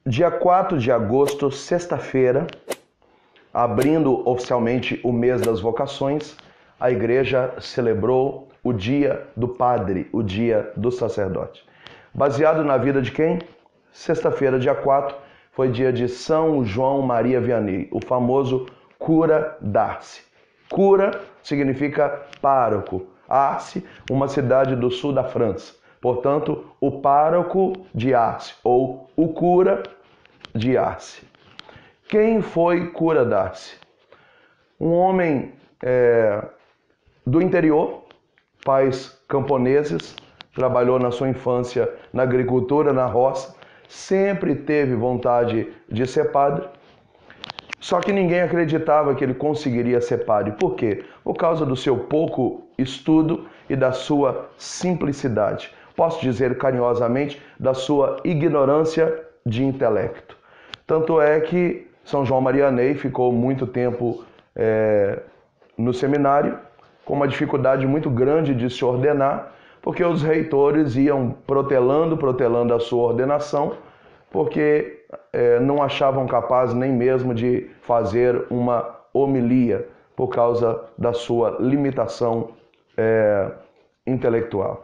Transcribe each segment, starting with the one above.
Dia 4 de agosto, sexta-feira, abrindo oficialmente o mês das vocações, a igreja celebrou o dia do padre, o dia do sacerdote. Baseado na vida de quem? Sexta-feira, dia 4, foi dia de São João Maria Vianney, o famoso cura d'Arce. Cura significa pároco. Arce, uma cidade do sul da França. Portanto, o pároco de Arce, ou o cura de Arce. Quem foi cura d'Arce? Um homem do interior, pais camponeses, trabalhou na sua infância na agricultura, na roça, sempre teve vontade de ser padre, só que ninguém acreditava que ele conseguiria ser padre. Por quê? Por causa do seu pouco estudo e da sua simplicidade. Posso dizer carinhosamente, da sua ignorância de intelecto. Tanto é que São João Maria Vianney ficou muito tempo no seminário, com uma dificuldade muito grande de se ordenar, porque os reitores iam protelando a sua ordenação, porque não achavam capaz nem mesmo de fazer uma homilia por causa da sua limitação intelectual.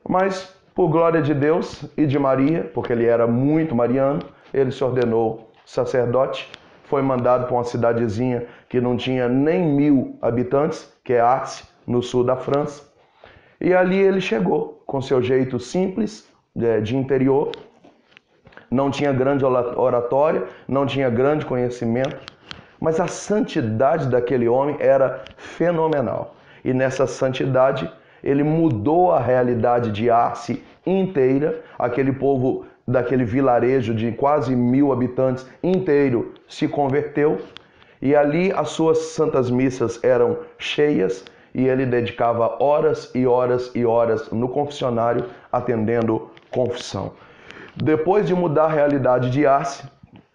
Mas, por glória de Deus e de Maria, porque ele era muito mariano, ele se ordenou sacerdote, foi mandado para uma cidadezinha que não tinha nem 1000 habitantes, que é Arce, no sul da França. E ali ele chegou, com seu jeito simples, de interior, não tinha grande oratória, não tinha grande conhecimento, mas a santidade daquele homem era fenomenal. E nessa santidade, ele mudou a realidade de Arce inteira, aquele povo daquele vilarejo de quase 1000 habitantes inteiro se converteu, e ali as suas santas missas eram cheias, e ele dedicava horas e horas e horas no confessionário atendendo confissão. Depois de mudar a realidade de Arce,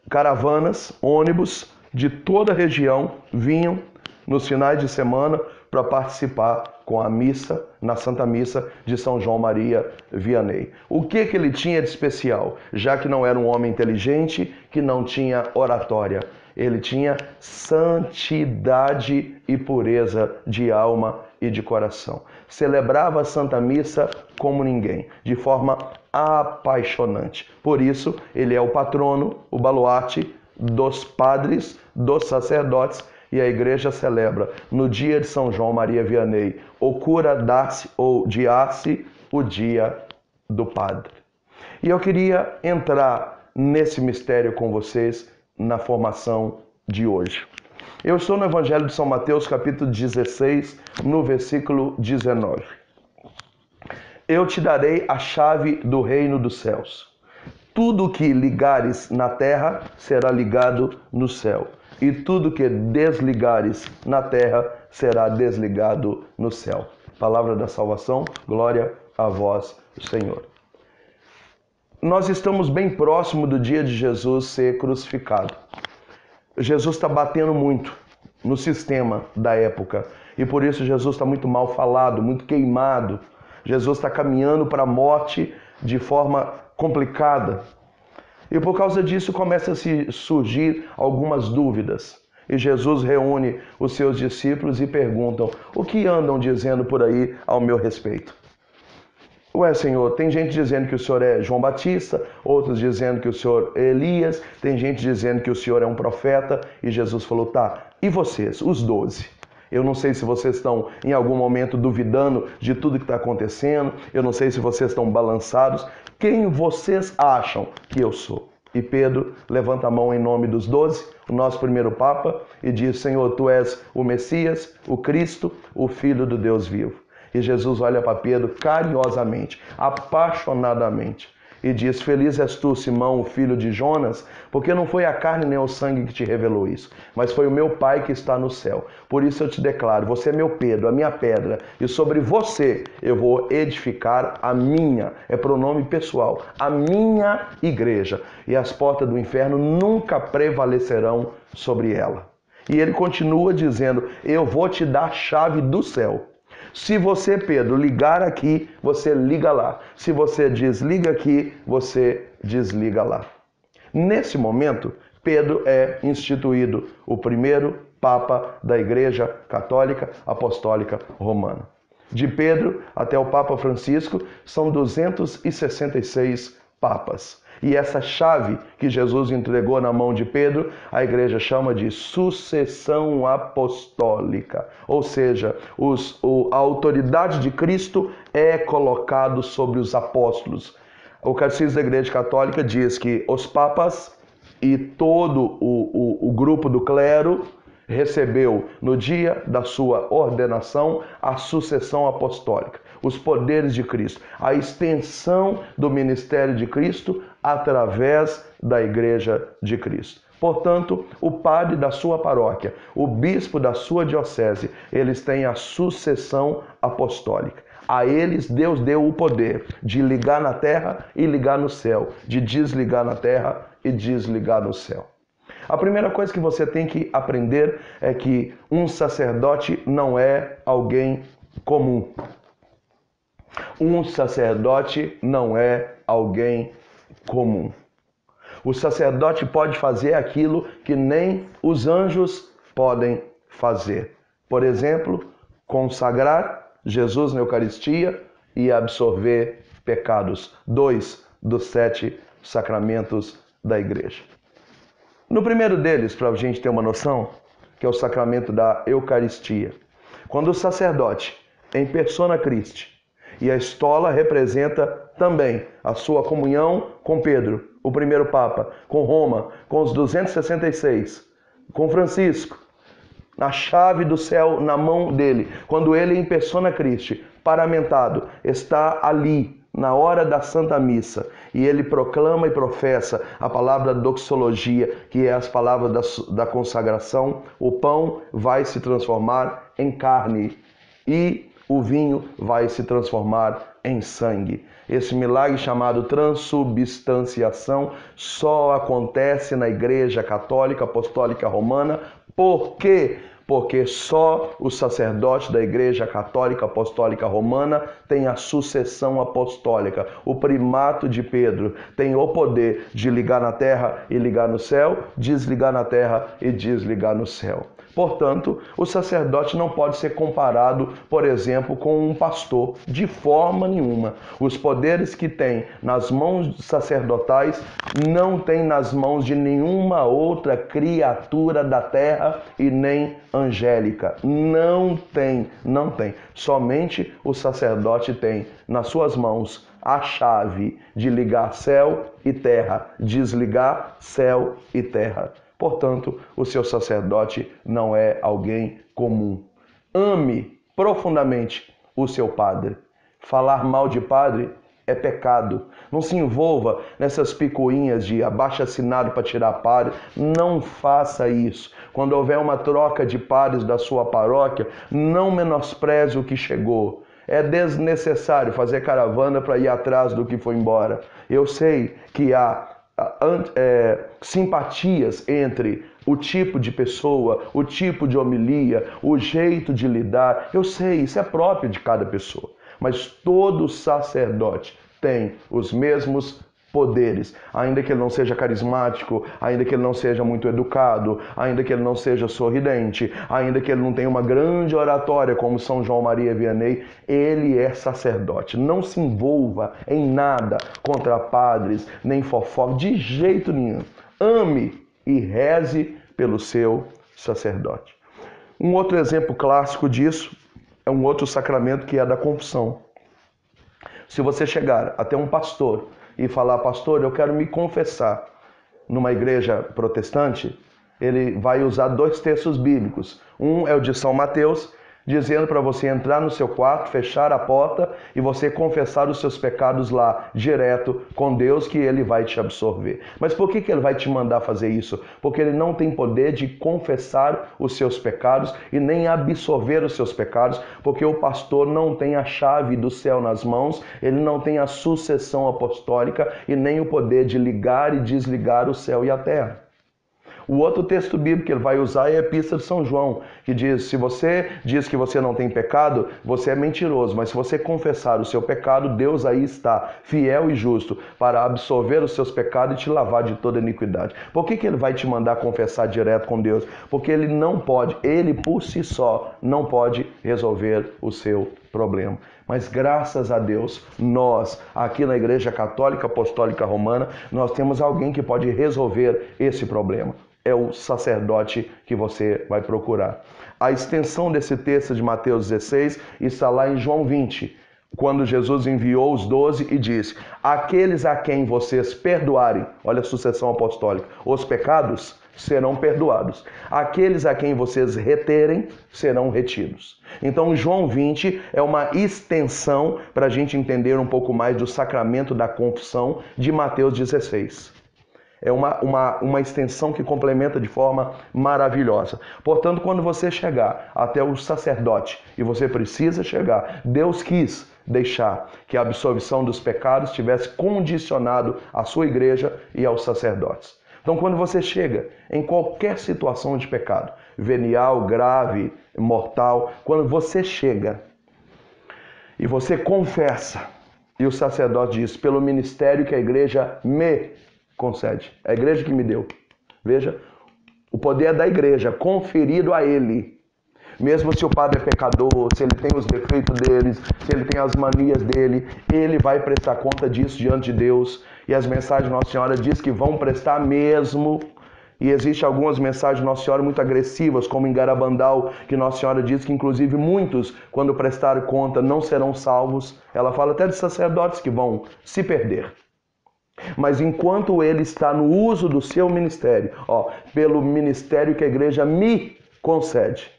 caravanas, ônibus de toda a região vinham nos finais de semana para participar com a missa, na Santa Missa de São João Maria Vianney. O que ele tinha de especial? Já que não era um homem inteligente, que não tinha oratória. Ele tinha santidade e pureza de alma e de coração. Celebrava a Santa Missa como ninguém, de forma apaixonante. Por isso, ele é o patrono, o baluarte dos padres, dos sacerdotes, e a igreja celebra no dia de São João Maria Vianney, o cura d'Arce ou de Arce, o dia do padre. E eu queria entrar nesse mistério com vocês na formação de hoje. Eu estou no Evangelho de São Mateus, capítulo 16, no versículo 19. Eu te darei a chave do reino dos céus. Tudo que ligares na terra será ligado no céu, e tudo que desligares na terra será desligado no céu. Palavra da salvação, glória a vós, Senhor. Nós estamos bem próximo do dia de Jesus ser crucificado. Jesus está batendo muito no sistema da época, e por isso Jesus está muito mal falado, muito queimado. Jesus está caminhando para a morte de forma complicada. E por causa disso começa a se surgir algumas dúvidas. E Jesus reúne os seus discípulos e perguntam: o que andam dizendo por aí ao meu respeito? Ué, Senhor, tem gente dizendo que o Senhor é João Batista, outros dizendo que o Senhor é Elias, tem gente dizendo que o Senhor é um profeta. E Jesus falou: tá, e vocês, os 12? Eu não sei se vocês estão em algum momento duvidando de tudo que está acontecendo, eu não sei se vocês estão balançados. Quem vocês acham que eu sou? E Pedro levanta a mão em nome dos 12, o nosso primeiro Papa, e diz: Senhor, tu és o Messias, o Cristo, o Filho do Deus vivo. E Jesus olha para Pedro carinhosamente, apaixonadamente, e diz: feliz és tu, Simão, o filho de Jonas, porque não foi a carne nem o sangue que te revelou isso, mas foi o meu Pai que está no céu. Por isso eu te declaro: você é meu Pedro, a minha pedra, e sobre você eu vou edificar a minha, é pronome pessoal, a minha igreja, e as portas do inferno nunca prevalecerão sobre ela. E ele continua dizendo: eu vou te dar a chave do céu. Se você, Pedro, ligar aqui, você liga lá. Se você desliga aqui, você desliga lá. Nesse momento, Pedro é instituído o primeiro Papa da Igreja Católica Apostólica Romana. De Pedro até o Papa Francisco são 266 papas. E essa chave que Jesus entregou na mão de Pedro, a igreja chama de sucessão apostólica. Ou seja, a autoridade de Cristo é colocado sobre os apóstolos. O Catecismo da Igreja Católica diz que os papas e todo o grupo do clero recebeu no dia da sua ordenação a sucessão apostólica, os poderes de Cristo, a extensão do ministério de Cristo através da Igreja de Cristo. Portanto, o padre da sua paróquia, o bispo da sua diocese, eles têm a sucessão apostólica. A eles Deus deu o poder de ligar na terra e ligar no céu, de desligar na terra e desligar no céu. A primeira coisa que você tem que aprender é que um sacerdote não é alguém comum. Um sacerdote não é alguém comum. O sacerdote pode fazer aquilo que nem os anjos podem fazer. Por exemplo, consagrar Jesus na Eucaristia e absorver pecados. 2 dos 7 sacramentos da Igreja. No primeiro deles, para a gente ter uma noção, que é o sacramento da Eucaristia. Quando o sacerdote, em persona Christi, e a estola representa também a sua comunhão com Pedro, o primeiro Papa, com Roma, com os 266, com Francisco, a chave do céu na mão dele, quando ele em persona Christi, paramentado, está ali na hora da Santa Missa e ele proclama e professa a palavra doxologia, que é as palavras da consagração, o pão vai se transformar em carne e o vinho vai se transformar em sangue. Esse milagre chamado transubstanciação só acontece na Igreja Católica Apostólica Romana. Por quê? Porque só o sacerdote da Igreja Católica Apostólica Romana tem a sucessão apostólica. O primato de Pedro tem o poder de ligar na terra e ligar no céu, desligar na terra e desligar no céu. Portanto, o sacerdote não pode ser comparado, por exemplo, com um pastor, de forma nenhuma. Os poderes que tem nas mãos sacerdotais não tem nas mãos de nenhuma outra criatura da terra e nem angélica. Não tem. Somente o sacerdote tem nas suas mãos a chave de ligar céu e terra, desligar céu e terra. Portanto, o seu sacerdote não é alguém comum. Ame profundamente o seu padre. Falar mal de padre é pecado. Não se envolva nessas picuinhas de abaixo-assinado para tirar padre. Não faça isso. Quando houver uma troca de padres da sua paróquia, não menospreze o que chegou. É desnecessário fazer caravana para ir atrás do que foi embora. Eu sei que há simpatias entre o tipo de pessoa, o tipo de homilia, o jeito de lidar. Eu sei, isso é próprio de cada pessoa. Mas todo sacerdote tem os mesmos poderes, ainda que ele não seja carismático, ainda que ele não seja muito educado, ainda que ele não seja sorridente, ainda que ele não tenha uma grande oratória como São João Maria Vianney, ele é sacerdote. Não se envolva em nada contra padres, nem fofoca, de jeito nenhum. Ame e reze pelo seu sacerdote. Um outro exemplo clássico disso é um outro sacramento que é a da confissão. Se você chegar até um pastor e falar, pastor, eu quero me confessar numa igreja protestante, ele vai usar 2 textos bíblicos. Um é o de São Mateus, dizendo para você entrar no seu quarto, fechar a porta e você confessar os seus pecados lá, direto com Deus, que ele vai te absorver. Mas por que ele vai te mandar fazer isso? Porque ele não tem poder de confessar os seus pecados e nem absorver os seus pecados, porque o pastor não tem a chave do céu nas mãos, ele não tem a sucessão apostólica e nem o poder de ligar e desligar o céu e a terra. O outro texto bíblico que ele vai usar é a Epístola de São João, que diz: se você diz que você não tem pecado, você é mentiroso, mas se você confessar o seu pecado, Deus aí está, fiel e justo, para absolver os seus pecados e te lavar de toda iniquidade. Por que ele vai te mandar confessar direto com Deus? Porque ele não pode, ele por si só, não pode resolver o seu problema. Mas graças a Deus, nós, aqui na Igreja Católica Apostólica Romana, nós temos alguém que pode resolver esse problema. É o sacerdote que você vai procurar. A extensão desse texto de Mateus 16 está lá em João 20, quando Jesus enviou os 12 e disse: aqueles a quem vocês perdoarem, olha a sucessão apostólica, os pecados serão perdoados. Aqueles a quem vocês reterem serão retidos. Então, João 20 é uma extensão para a gente entender um pouco mais do sacramento da confissão de Mateus 16. É uma extensão que complementa de forma maravilhosa. Portanto, quando você chegar até o sacerdote, e você precisa chegar, Deus quis deixar que a absolvição dos pecados estivesse condicionado à sua igreja e aos sacerdotes. Então, quando você chega em qualquer situação de pecado, venial, grave, mortal, quando você chega e você confessa, e o sacerdote diz: pelo ministério que a igreja me concede, é a igreja que me deu. Veja, o poder é da igreja, conferido a ele. Mesmo se o padre é pecador, se ele tem os defeitos deles, se ele tem as manias dele, ele vai prestar conta disso diante de Deus. E as mensagens de Nossa Senhora diz que vão prestar mesmo. E existem algumas mensagens de Nossa Senhora muito agressivas, como em Garabandal, que Nossa Senhora diz que inclusive muitos, quando prestar conta, não serão salvos. Ela fala até de sacerdotes que vão se perder. Mas enquanto ele está no uso do seu ministério, pelo ministério que a igreja me concede,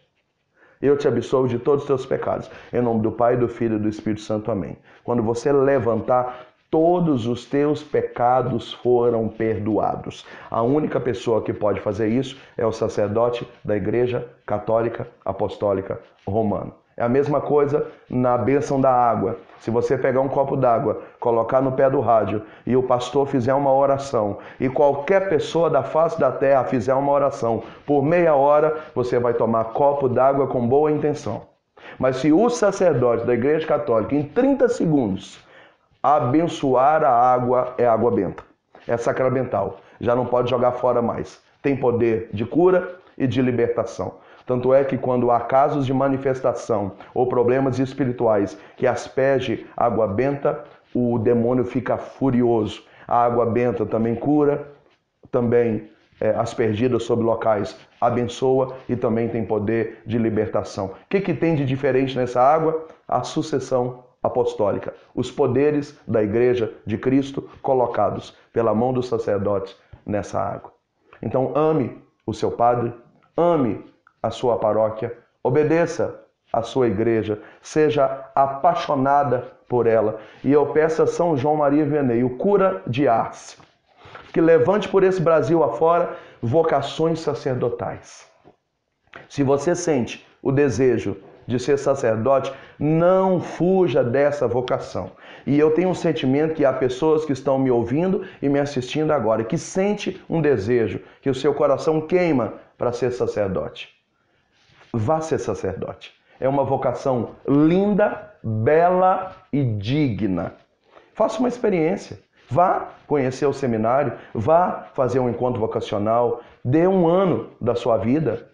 eu te absolvo de todos os teus pecados. Em nome do Pai, do Filho e do Espírito Santo. Amém. Quando você levantar, todos os teus pecados foram perdoados. A única pessoa que pode fazer isso é o sacerdote da Igreja Católica Apostólica Romana. É a mesma coisa na bênção da água. Se você pegar um copo d'água, colocar no pé do rádio e o pastor fizer uma oração, e qualquer pessoa da face da terra fizer uma oração, por meia hora você vai tomar copo d'água com boa intenção. Mas se o sacerdote da Igreja Católica, em 30 segundos, abençoar a água, é água benta, é sacramental, já não pode jogar fora mais. Tem poder de cura e de libertação. Tanto é que quando há casos de manifestação ou problemas espirituais que asperge água benta, o demônio fica furioso. A água benta também cura, também aspergida sobre locais abençoa e também tem poder de libertação. O que tem de diferente nessa água? A sucessão apostólica. Os poderes da Igreja de Cristo colocados pela mão dos sacerdotes nessa água. Então ame o seu padre, ame a sua paróquia, obedeça a sua igreja, seja apaixonada por ela. E eu peço a São João Maria Vianney, o cura de Ars, que levante por esse Brasil afora vocações sacerdotais. Se você sente o desejo de ser sacerdote, não fuja dessa vocação. E eu tenho um sentimento que há pessoas que estão me ouvindo e me assistindo agora, que sente um desejo, que o seu coração queima para ser sacerdote. Vá ser sacerdote. É uma vocação linda, bela e digna. Faça uma experiência. Vá conhecer o seminário, vá fazer um encontro vocacional, dê um ano da sua vida.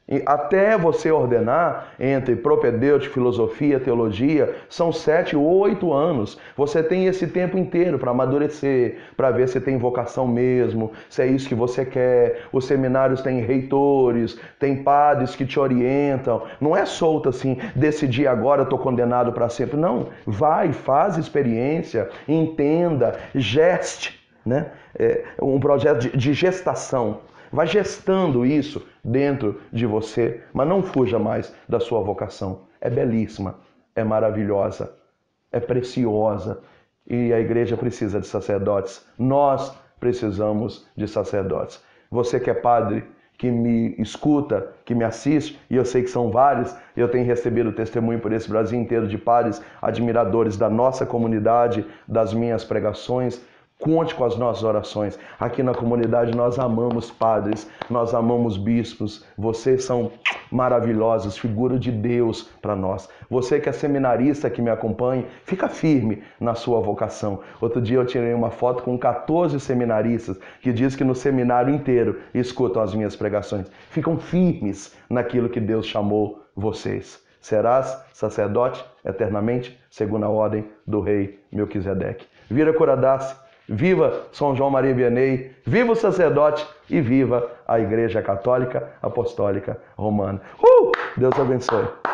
E até você ordenar, entre propedêutica, filosofia, teologia, são 7 ou 8 anos. Você tem esse tempo inteiro para amadurecer, para ver se tem vocação mesmo, se é isso que você quer. Os seminários têm reitores, tem padres que te orientam. Não é solto assim, decidi agora, eu estou condenado para sempre. Não, vai, faz experiência, entenda, geste, né? Um projeto de gestação. Vai gestando isso dentro de você, mas não fuja mais da sua vocação. É belíssima, é maravilhosa, é preciosa e a igreja precisa de sacerdotes. Nós precisamos de sacerdotes. Você que é padre, que me escuta, que me assiste, e eu sei que são vários, eu tenho recebido testemunho por esse Brasil inteiro de padres, admiradores da nossa comunidade, das minhas pregações. Conte com as nossas orações. Aqui na comunidade nós amamos padres, nós amamos bispos. Vocês são maravilhosos, figura de Deus para nós. Você que é seminarista que me acompanha, fica firme na sua vocação. Outro dia eu tirei uma foto com 14 seminaristas que diz que no seminário inteiro escutam as minhas pregações. Ficam firmes naquilo que Deus chamou vocês. Serás sacerdote eternamente, segundo a ordem do rei Melquisedeque. Vira Curadácio. Viva São João Maria Vianney, viva o sacerdote e viva a Igreja Católica Apostólica Romana. Deus abençoe.